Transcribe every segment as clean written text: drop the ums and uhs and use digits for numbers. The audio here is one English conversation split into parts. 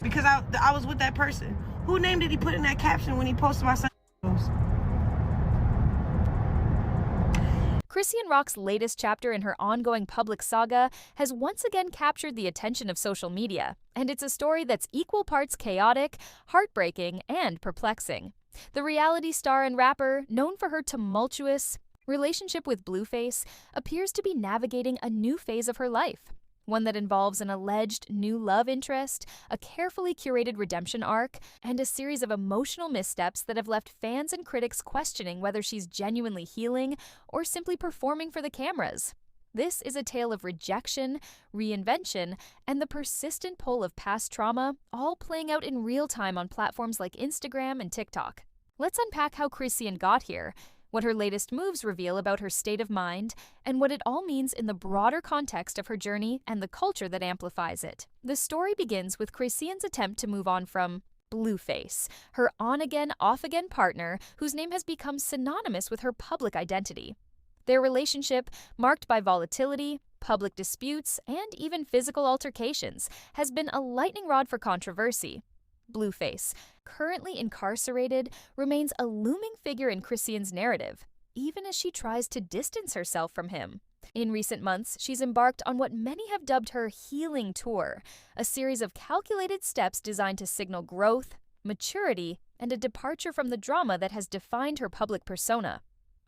because I was with that person. Who name did he put in that caption when he posted my son? Chrisean Rock's latest chapter in her ongoing public saga has once again captured the attention of social media, and it's a story that's equal parts chaotic, heartbreaking, and perplexing. The reality star and rapper, known for her tumultuous relationship with Blueface, appears to be navigating a new phase of her life, one that involves an alleged new love interest, a carefully curated redemption arc, and a series of emotional missteps that have left fans and critics questioning whether she's genuinely healing or simply performing for the cameras. This is a tale of rejection, reinvention, and the persistent pull of past trauma, all playing out in real time on platforms like Instagram and TikTok. Let's unpack how Chrisean got here, what her latest moves reveal about her state of mind, and what it all means in the broader context of her journey and the culture that amplifies it. The story begins with Chrisean's attempt to move on from Blueface, her on-again, off-again partner whose name has become synonymous with her public identity. Their relationship, marked by volatility, public disputes, and even physical altercations, has been a lightning rod for controversy. Blueface, currently incarcerated, remains a looming figure in Chrisean's narrative, even as she tries to distance herself from him. In recent months, she's embarked on what many have dubbed her healing tour, a series of calculated steps designed to signal growth, maturity, and a departure from the drama that has defined her public persona.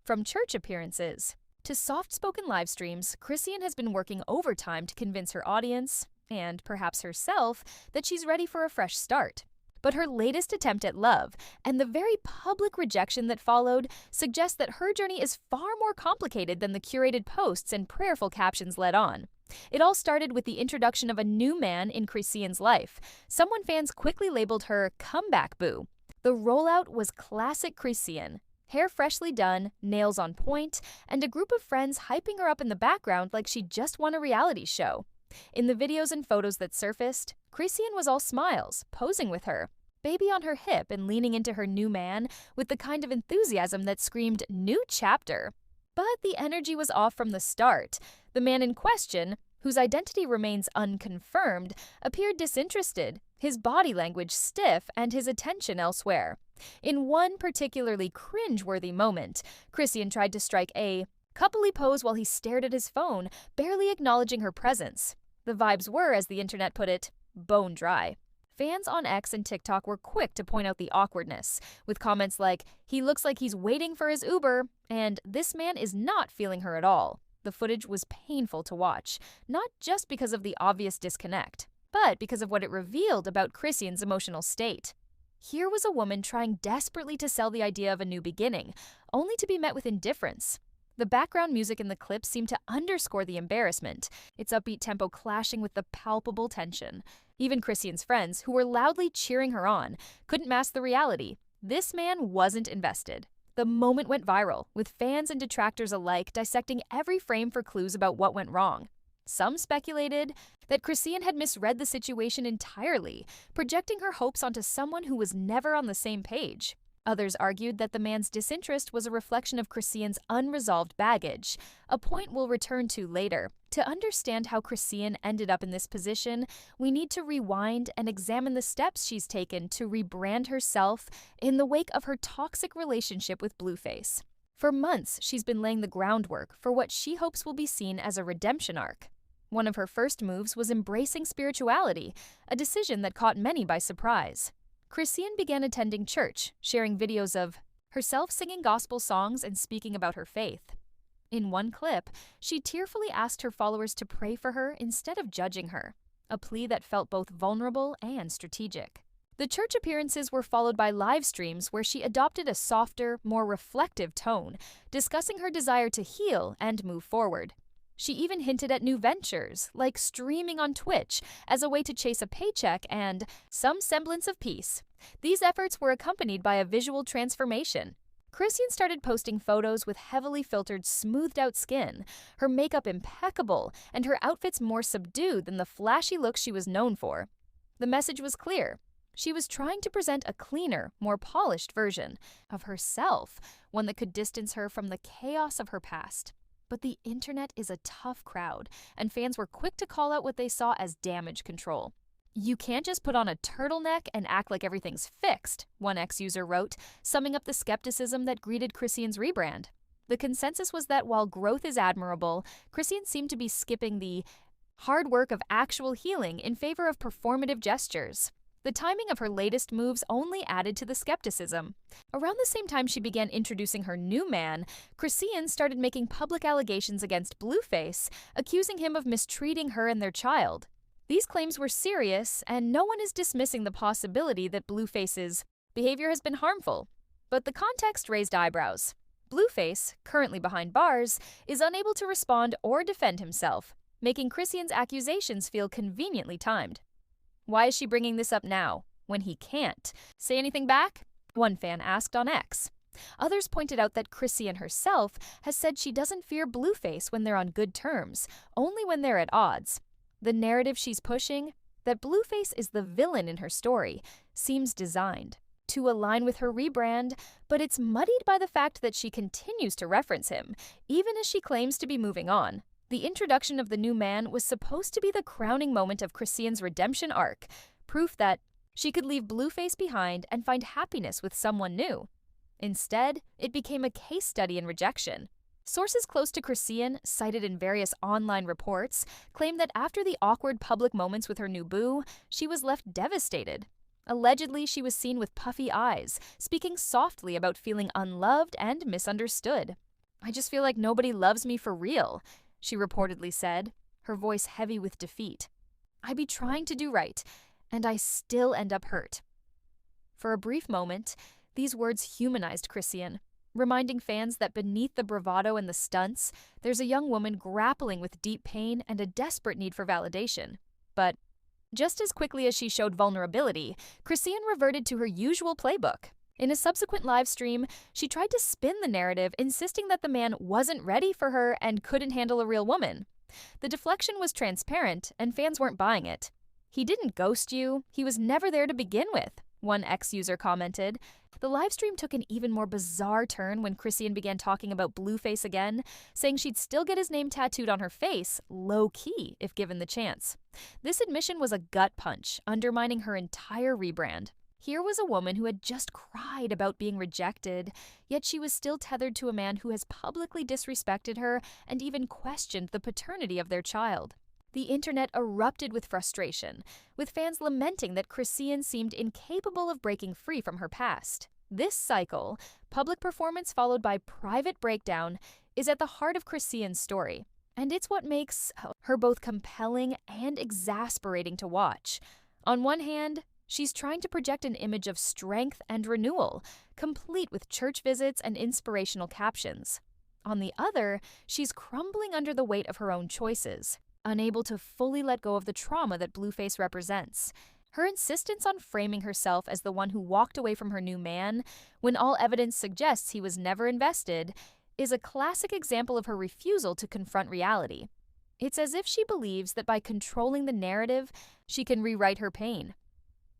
From church appearances to soft-spoken live streams, Chrisean has been working overtime to convince her audience, and perhaps herself, that she's ready for a fresh start. But her latest attempt at love, and the very public rejection that followed, suggest that her journey is far more complicated than the curated posts and prayerful captions led on. It all started with the introduction of a new man in Chrisean's life, someone fans quickly labeled her comeback boo. The rollout was classic Chrisean. Hair freshly done, nails on point, and a group of friends hyping her up in the background like she just won a reality show. In the videos and photos that surfaced, Chrisean was all smiles, posing with her, baby on her hip and leaning into her new man with the kind of enthusiasm that screamed new chapter. But the energy was off from the start. The man in question, whose identity remains unconfirmed, appeared disinterested, his body language stiff and his attention elsewhere. In one particularly cringe-worthy moment, Chrisean tried to strike a coupley pose while he stared at his phone, barely acknowledging her presence. The vibes were, as the internet put it, bone dry. Fans on X and TikTok were quick to point out the awkwardness, with comments like, "He looks like he's waiting for his Uber," and "This man is not feeling her at all." The footage was painful to watch, not just because of the obvious disconnect, but because of what it revealed about Chrisean's emotional state. Here was a woman trying desperately to sell the idea of a new beginning, only to be met with indifference. The background music in the clip seemed to underscore the embarrassment, its upbeat tempo clashing with the palpable tension. Even Chrisean's friends, who were loudly cheering her on, couldn't mask the reality. This man wasn't invested. The moment went viral, with fans and detractors alike dissecting every frame for clues about what went wrong. Some speculated that Chrisean had misread the situation entirely, projecting her hopes onto someone who was never on the same page. Others argued that the man's disinterest was a reflection of Chrisean's unresolved baggage, a point we'll return to later. To understand how Chrisean ended up in this position, we need to rewind and examine the steps she's taken to rebrand herself in the wake of her toxic relationship with Blueface. For months, she's been laying the groundwork for what she hopes will be seen as a redemption arc. One of her first moves was embracing spirituality, a decision that caught many by surprise. Chrisean began attending church, sharing videos of herself singing gospel songs and speaking about her faith. In one clip, she tearfully asked her followers to pray for her instead of judging her, a plea that felt both vulnerable and strategic. The church appearances were followed by live streams where she adopted a softer, more reflective tone, discussing her desire to heal and move forward. She even hinted at new ventures, like streaming on Twitch, as a way to chase a paycheck and some semblance of peace. These efforts were accompanied by a visual transformation. Chrisean started posting photos with heavily filtered, smoothed-out skin, her makeup impeccable, and her outfits more subdued than the flashy looks she was known for. The message was clear. She was trying to present a cleaner, more polished version of herself, one that could distance her from the chaos of her past. But the internet is a tough crowd, and fans were quick to call out what they saw as damage control. "You can't just put on a turtleneck and act like everything's fixed," one ex-user wrote, summing up the skepticism that greeted Chrisean's rebrand. The consensus was that while growth is admirable, Chrisean seemed to be skipping the hard work of actual healing in favor of performative gestures. The timing of her latest moves only added to the skepticism. Around the same time she began introducing her new man, Chrisean started making public allegations against Blueface, accusing him of mistreating her and their child. These claims were serious, and no one is dismissing the possibility that Blueface's behavior has been harmful. But the context raised eyebrows. Blueface, currently behind bars, is unable to respond or defend himself, making Chrisean's accusations feel conveniently timed. Why is she bringing this up now, when he can't? Say anything back? One fan asked on X. Others pointed out that Chrisean herself has said she doesn't fear Blueface when they're on good terms, only when they're at odds. The narrative she's pushing, that Blueface is the villain in her story, seems designed to align with her rebrand, but it's muddied by the fact that she continues to reference him, even as she claims to be moving on. The introduction of the new man was supposed to be the crowning moment of Chrisean's redemption arc, proof that she could leave Blueface behind and find happiness with someone new. Instead, it became a case study in rejection. Sources close to Chrisean, cited in various online reports, claim that after the awkward public moments with her new boo, she was left devastated. Allegedly, she was seen with puffy eyes, speaking softly about feeling unloved and misunderstood. "I just feel like nobody loves me for real," she reportedly said, her voice heavy with defeat. "I be trying to do right, and I still end up hurt." For a brief moment, these words humanized Chrisean, reminding fans that beneath the bravado and the stunts, there's a young woman grappling with deep pain and a desperate need for validation. But just as quickly as she showed vulnerability, Chrisean reverted to her usual playbook. In a subsequent live stream, she tried to spin the narrative, insisting that the man wasn't ready for her and couldn't handle a real woman. The deflection was transparent, and fans weren't buying it. "He didn't ghost you. He was never there to begin with," one ex-user commented. The livestream took an even more bizarre turn when Chrisean began talking about Blueface again, saying she'd still get his name tattooed on her face, low-key, if given the chance. This admission was a gut punch, undermining her entire rebrand. Here was a woman who had just cried about being rejected, yet she was still tethered to a man who has publicly disrespected her and even questioned the paternity of their child. The internet erupted with frustration, with fans lamenting that Chrisean seemed incapable of breaking free from her past. This cycle, public performance followed by private breakdown, is at the heart of Chrisean's story, and it's what makes her both compelling and exasperating to watch. On one hand, she's trying to project an image of strength and renewal, complete with church visits and inspirational captions. On the other, she's crumbling under the weight of her own choices, unable to fully let go of the trauma that Blueface represents. Her insistence on framing herself as the one who walked away from her new man, when all evidence suggests he was never invested, is a classic example of her refusal to confront reality. It's as if she believes that by controlling the narrative, she can rewrite her pain.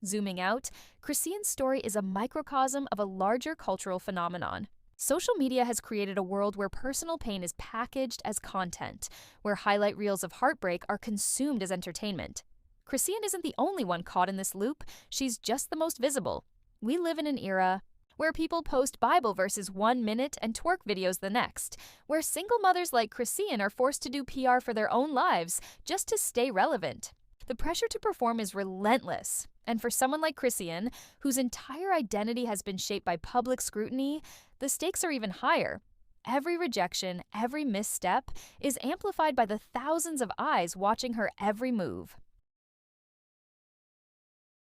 Zooming out, Chrisean's story is a microcosm of a larger cultural phenomenon. Social media has created a world where personal pain is packaged as content, where highlight reels of heartbreak are consumed as entertainment. Chrisean isn't the only one caught in this loop, she's just the most visible. We live in an era where people post Bible verses 1 minute and twerk videos the next, where single mothers like Chrisean are forced to do PR for their own lives just to stay relevant. The pressure to perform is relentless, and for someone like Chrisean, whose entire identity has been shaped by public scrutiny, the stakes are even higher. Every rejection, every misstep, is amplified by the thousands of eyes watching her every move.